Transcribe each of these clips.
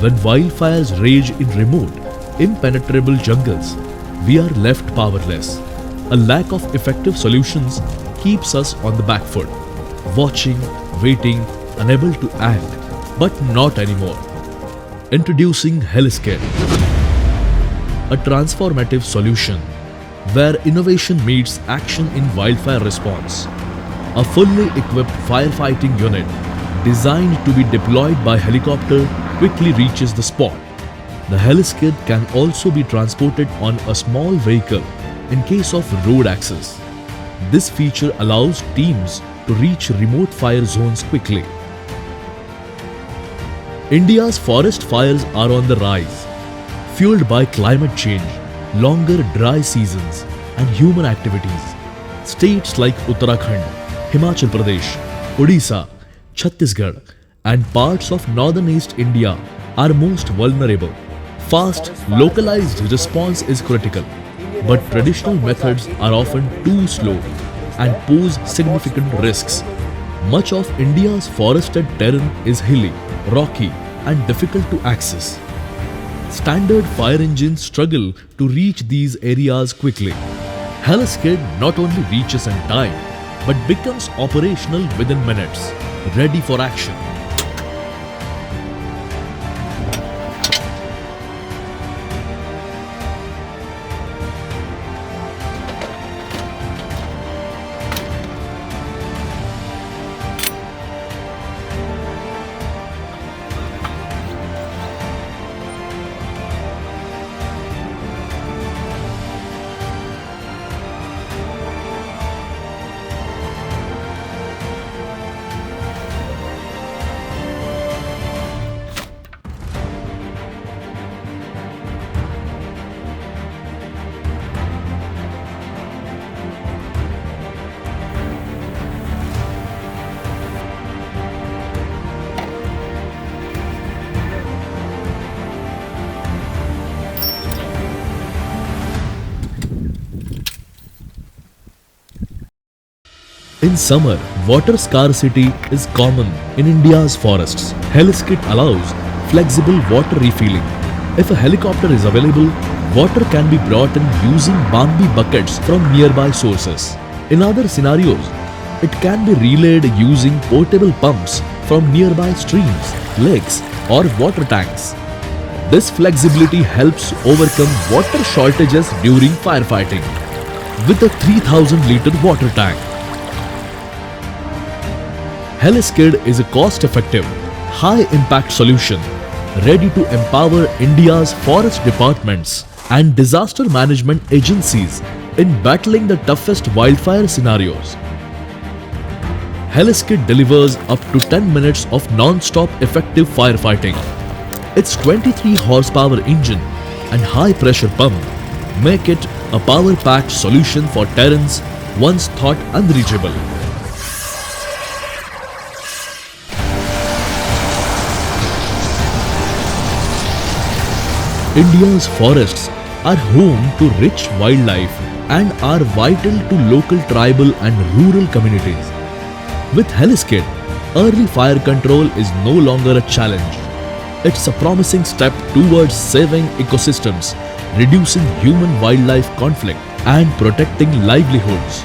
When wildfires rage in remote, impenetrable jungles, we are left powerless. A lack of effective solutions keeps us on the back foot, watching, waiting, unable to act, but not anymore. Introducing Heliskid, a transformative solution where innovation meets action in wildfire response. A fully equipped firefighting unit designed to be deployed by helicopter quickly reaches the spot. The Heliskid can also be transported on a small vehicle in case of road access. This feature allows teams to reach remote fire zones quickly. India's forest fires are on the rise, fueled by climate change, longer dry seasons, and human activities. States like Uttarakhand, Himachal Pradesh, Odisha, Chhattisgarh, and parts of northern East India are most vulnerable. Fast, localized response is critical, but traditional methods are often too slow and pose significant risks. Much of India's forested terrain is hilly, rocky, and difficult to access. Standard fire engines struggle to reach these areas quickly. Heliskid not only reaches in time, but becomes operational within minutes, ready for action. In summer, water scarcity is common in India's forests. Heliskid allows flexible water refilling. If a helicopter is available, water can be brought in using Bambi buckets from nearby sources. In other scenarios, it can be relayed using portable pumps from nearby streams, lakes, or water tanks. This flexibility helps overcome water shortages during firefighting. With a 3,000-liter water tank, Heliskid is a cost-effective, high-impact solution ready to empower India's forest departments and disaster management agencies in battling the toughest wildfire scenarios. Heliskid delivers up to 10 minutes of non-stop effective firefighting. Its 23 horsepower engine and high-pressure pump make it a power-packed solution for terrains once thought unreachable. India's forests are home to rich wildlife and are vital to local tribal and rural communities. With Heliskid, early fire control is no longer a challenge. It's a promising step towards saving ecosystems, reducing human-wildlife conflict, and protecting livelihoods.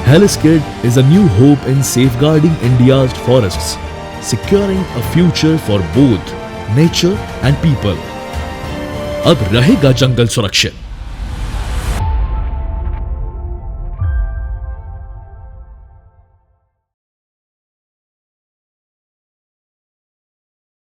Heliskid is a new hope in safeguarding India's forests, securing a future for both nature and people. अब रहेगा जंगल सुरक्षित।